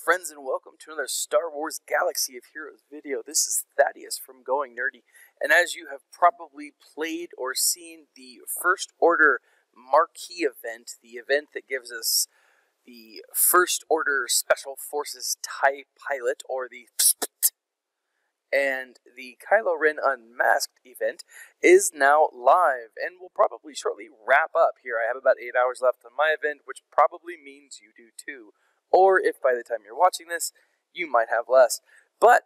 friends, and welcome to another Star Wars Galaxy of Heroes video. This is Thaddeus from Going Nerdy, and as you have probably played or seen the First Order Marquee event, the event that gives us the First Order Special Forces TIE Pilot, or the PSPT, and the Kylo Ren Unmasked event is now live, and will probably shortly wrap up here. I have about 8 hours left on my event, which probably means you do too. Or if by the time you're watching this, you might have less. But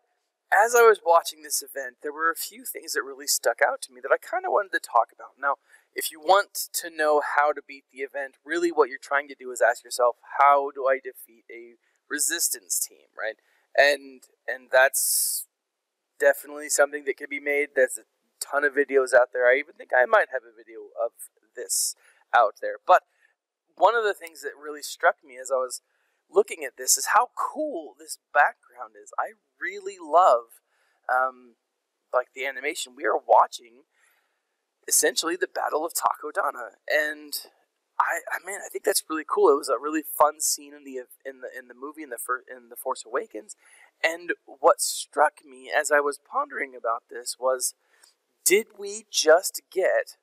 as I was watching this event, there were a few things that really stuck out to me that I kind of wanted to talk about. Now, if you want to know how to beat the event, really what you're trying to do is ask yourself, how do I defeat a resistance team, right? And that's definitely something that can be made. There's a ton of videos out there. I even think I might have a video of this out there. But one of the things that really struck me as I was looking at this is how cool this background is. I really love, like the animation. We are watching essentially the Battle of Takodana, and I think that's really cool. It was a really fun scene in the movie in the Force Awakens, and what struck me as I was pondering about this was, did we just get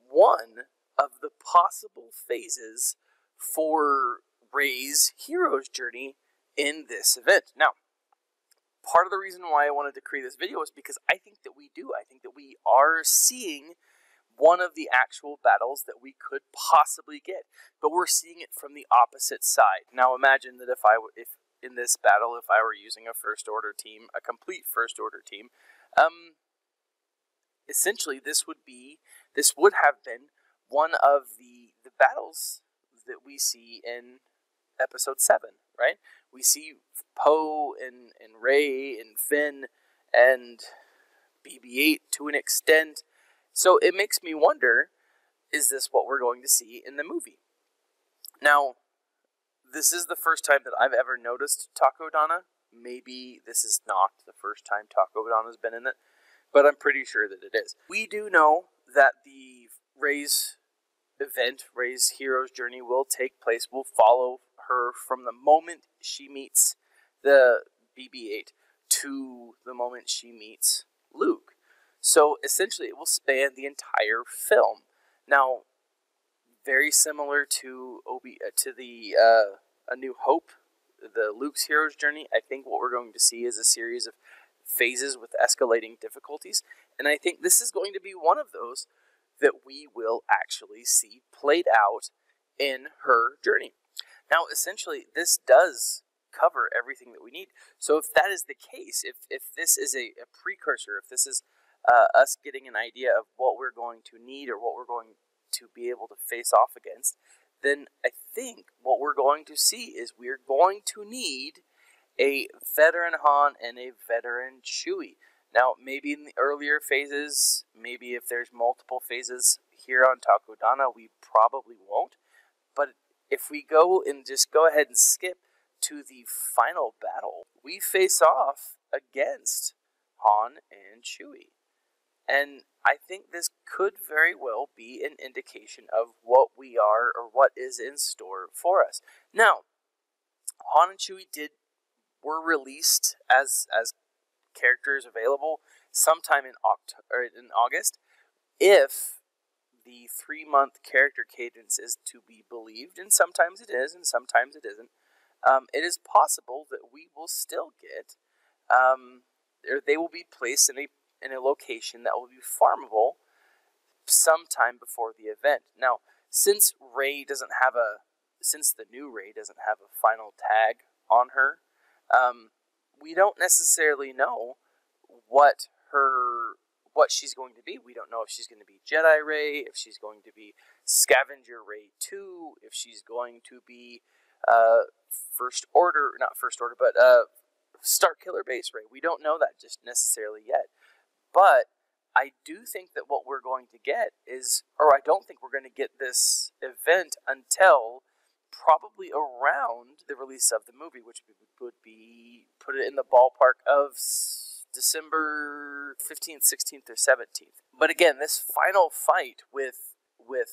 one of the possible phases for Reys' hero's journey in this event? Now, part of the reason why I wanted to create this video is because I think that we do. I think that we are seeing one of the actual battles that we could possibly get, but we're seeing it from the opposite side. Now, imagine that if in this battle, if I were using a First Order team, a complete First Order team, essentially this would have been one of the battles that we see in Episode 7, right? We see Poe and Rey and Finn and BB-8 to an extent. So it makes me wonder, is this what we're going to see in the movie? Now, this is the first time that I've ever noticed Takodana. Maybe this is not the first time Takodana's been in it, but I'm pretty sure that it is. We do know that the Reys event, Reys' hero's journey, will take place, will follow her from the moment she meets the BB-8 to the moment she meets Luke. So essentially it will span the entire film. Now, very similar to A New Hope, the Luke's hero's journey, I think what we're going to see is a series of phases with escalating difficulties, and I think this is going to be one of those that we will actually see played out in her journey. Now, essentially, this does cover everything that we need. So if that is the case, if this is a precursor, if this is us getting an idea of what we're going to need or what we're going to be able to face off against, then I think what we're going to see is we're going to need a veteran Han and a veteran Chewie. Now, maybe in the earlier phases, maybe if there's multiple phases here on Takodana, we probably won't. But if we go and just go ahead and skip to the final battle, we face off against Han and Chewie. And I think this could very well be an indication of what we are or what is in store for us. Now, Han and Chewie were released as characters available sometime in August. If the 3-month character cadence is to be believed, and sometimes it is, and sometimes it isn't, it is possible that we will still get, or they will be placed in a location that will be farmable sometime before the event. Now, since the new Rey doesn't have a final tag on her, we don't necessarily know what she's going to be. We don't know if she's going to be Jedi Rey, if she's going to be Scavenger Rey 2, if she's going to be Starkiller Base Rey. We don't know that just necessarily yet. But I do think that what we're going to get is, or I don't think we're going to get this event until probably around the release of the movie, which would be, put it in the ballpark of December 15th, 16th, or 17th. But again, this final fight with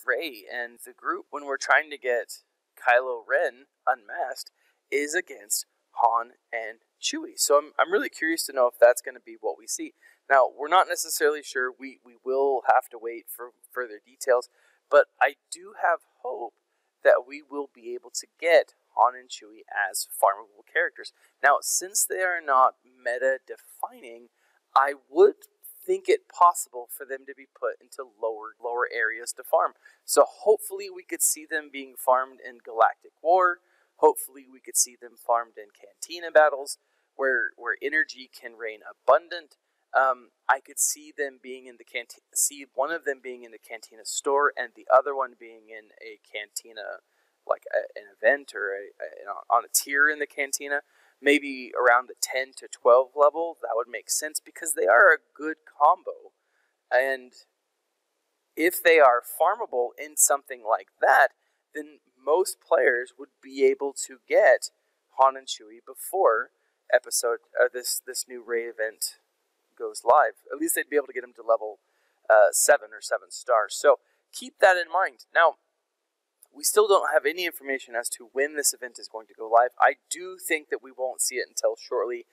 Rey and the group, when we're trying to get Kylo Ren unmasked, is against Han and Chewie. So I'm really curious to know if that's going to be what we see. Now, we're not necessarily sure. We will have to wait for further details, but I do have hope that we will be able to get Han and Chewie as farmable characters. Now, since they are not meta-defining, I would think it possible for them to be put into lower areas to farm. So hopefully we could see them being farmed in Galactic War. Hopefully we could see them farmed in Cantina battles where energy can reign abundant. I could see them being in the one of them being in the Cantina store and the other one being in a Cantina, like an event or on a tier in the Cantina. Maybe around the 10 to 12 level, that would make sense because they are a good combo. And if they are farmable in something like that, then most players would be able to get Han and Chewie before this new Rey event goes live. At least they'd be able to get them to level 7 or 7 stars. So keep that in mind. Now, we still don't have any information as to when this event is going to go live. I do think that we won't see it until shortly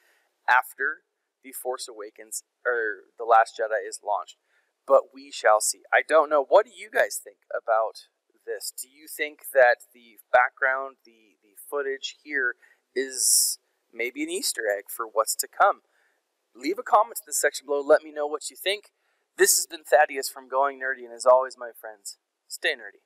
after The Force Awakens or The Last Jedi is launched. But we shall see. I don't know. What do you guys think about this? Do you think that the background, the footage here is maybe an Easter egg for what's to come? Leave a comment in the section below. Let me know what you think. This has been Thaddeus from Going Nerdy, and as always, my friends, stay nerdy.